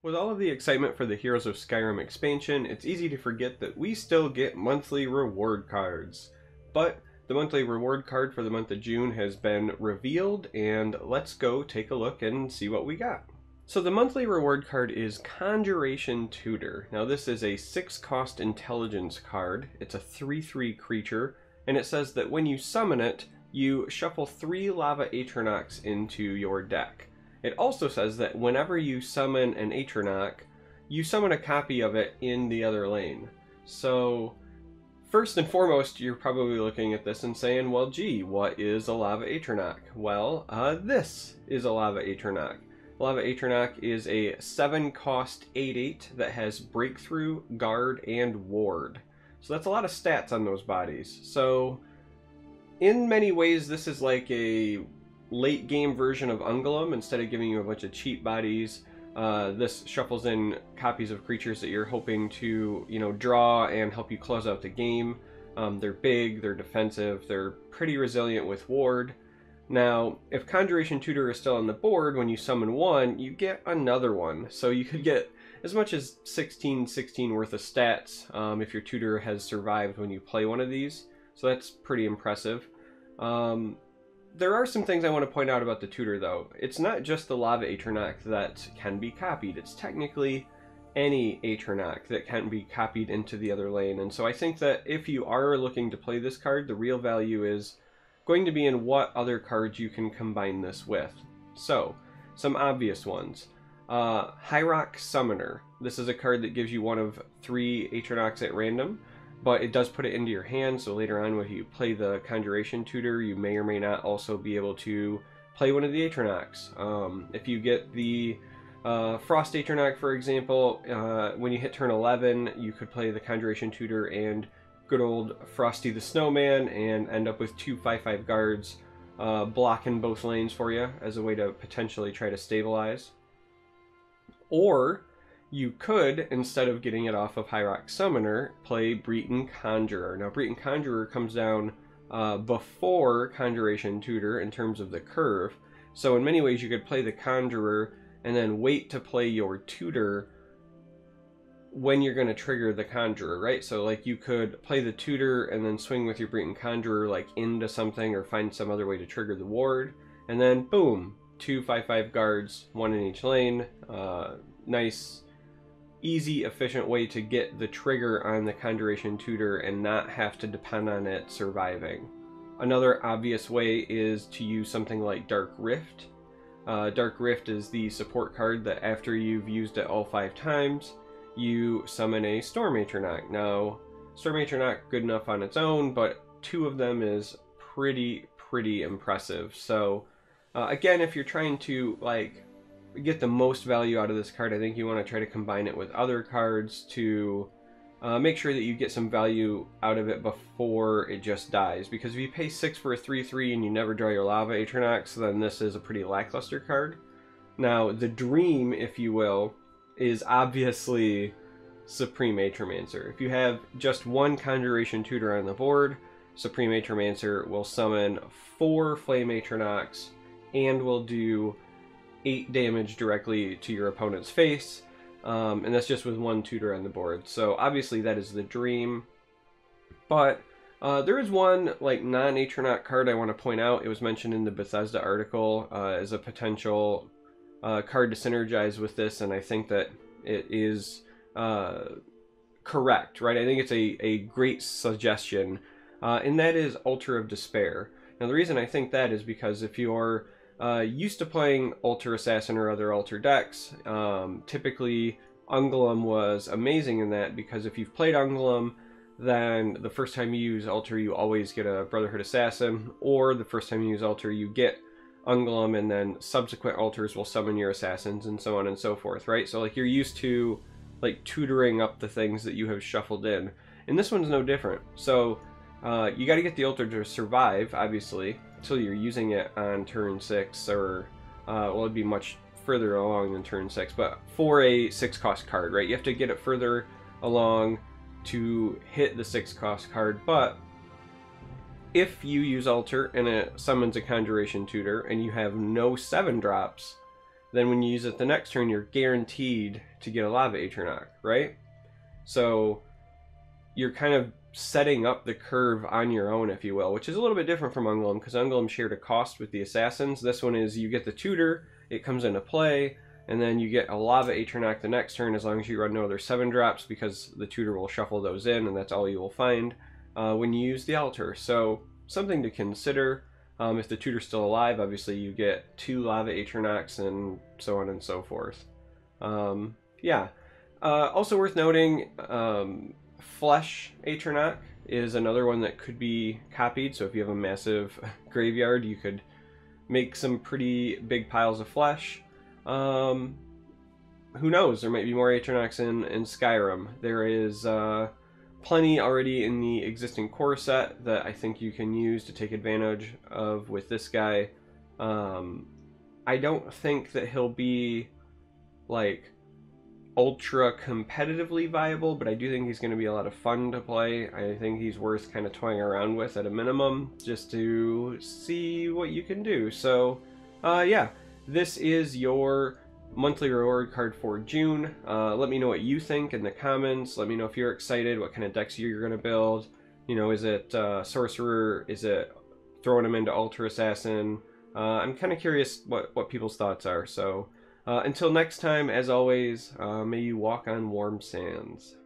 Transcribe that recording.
With all of the excitement for the Heroes of Skyrim expansion, it's easy to forget that we still get monthly reward cards. But the monthly reward card for the month of June has been revealed, and let's go take a look and see what we got. So the monthly reward card is Conjuration Tutor. Now this is a 6-cost intelligence card. It's a 3/3 creature, and it says that when you summon it, you shuffle 3 Lava Atronachs into your deck. It also says that whenever you summon an Atronach, you summon a copy of it in the other lane. So first and foremost, you're probably looking at this and saying, well, gee, what is a Lava Atronach? Well, this is a Lava Atronach. Lava Atronach is a 7-cost 8/8 that has Breakthrough, Guard, and Ward. So that's a lot of stats on those bodies. So in many ways, this is like a late game version of Ungolem. Instead of giving you a bunch of cheap bodies, this shuffles in copies of creatures that you're hoping to, draw and help you close out the game. They're big, they're defensive, they're pretty resilient with Ward. Now, if Conjuration Tutor is still on the board, when you summon one, you get another one. So you could get as much as 16 worth of stats if your tutor has survived when you play one of these. So that's pretty impressive. There are some things I want to point out about the tutor, though. It's not just the Lava Atronach that can be copied. It's technically any Atronach that can be copied into the other lane. And so I think that if you are looking to play this card, the real value is going to be in what other cards you can combine this with. So, some obvious ones. Hierarch Summoner. This is a card that gives you one of 3 Atronachs at random, but it does put it into your hand, so later on when you play the Conjuration Tutor, you may or may not also be able to play one of the Atronachs. If you get the Frost Atronach, for example, when you hit turn 11, you could play the Conjuration Tutor and good old Frosty the Snowman and end up with 2 5/5 guards blocking both lanes for you as a way to potentially try to stabilize. Or you could, instead of getting it off of Hierarch Summoner, play Breton Conjurer. Now, Breton Conjurer comes down before Conjuration Tutor in terms of the curve. So in many ways, you could play the Conjurer and then wait to play your Tutor when you're going to trigger the Conjurer, right? So like you could play the Tutor and then swing with your Breton Conjurer like into something or find some other way to trigger the ward. And then boom, 2 5/5 guards, 1 in each lane. Nice, easy, efficient way to get the trigger on the Conjuration Tutor and not have to depend on it surviving. Another obvious way is to use something like Dark Rift. Dark Rift is the support card that after you've used it all 5 times, you summon a Storm Atronach. Now, Storm Atronach good enough on its own, but 2 of them is pretty impressive. So again, if you're trying to get the most value out of this card, I think you want to try to combine it with other cards to make sure that you get some value out of it before it just dies. Because if you pay 6 for a 3/3 and you never draw your Lava Atronachs, then this is a pretty lackluster card. Now, the dream, if you will, is obviously Supreme Atromancer. If you have just one Conjuration Tutor on the board, Supreme Atromancer will summon 4 Flame Atronachs and will do 8 damage directly to your opponent's face, and that's just with one tutor on the board. So obviously that is the dream, but there is one non-Atronach card I want to point out. It was mentioned in the Bethesda article as a potential card to synergize with this, and I think that it is correct, right? I think it's a great suggestion, and that is Altar of Despair. Now the reason I think that is because if you're used to playing Altar Assassin or other Altar decks, typically Ungolem was amazing in that, because if you've played Ungolem, then the first time you use Altar, you always get a Brotherhood Assassin, or the first time you use Altar, you get Ungolem, and then subsequent altars will summon your assassins, and so on and so forth, right? So you're used to tutoring up the things that you have shuffled in, and this one's no different. So you got to get the altar to survive, obviously, until you're using it on turn 6, or well, it'd be much further along than turn 6, but for a 6-cost card, right? You have to get it further along to hit the 6-cost card. But if you use Altar and it summons a Conjuration Tutor and you have no 7-drops, then when you use it the next turn, you're guaranteed to get a Lava Atronach, right? So you're kind of setting up the curve on your own, if you will, which is a little bit different from Ungolem, because Ungolem shared a cost with the Assassins. This one is you get the Tutor, it comes into play, and then you get a Lava Atronach the next turn as long as you run no other 7-drops, because the Tutor will shuffle those in, and that's all you will find when you use the Altar. So something to consider. If the Tutor's still alive, obviously you get 2 Lava Atronachs and so on and so forth. Yeah. Also worth noting, Flesh Atronach is another one that could be copied. So if you have a massive graveyard, you could make some pretty big piles of flesh. Who knows? There might be more Atronachs in Skyrim. There is plenty already in the existing core set that I think you can use to take advantage of with this guy. I don't think that he'll be like ultra competitively viable, but I do think he's going to be a lot of fun to play. I think he's worth kind of toying around with at a minimum, just to see what you can do. So yeah, this is your monthly reward card for June. Let me know what you think in the comments. Let me know if you're excited, what kind of decks you're going to build. You know, is it Sorcerer? Is it throwing them into Altar Assassin? I'm kind of curious what people's thoughts are. So until next time, as always, may you walk on warm sands.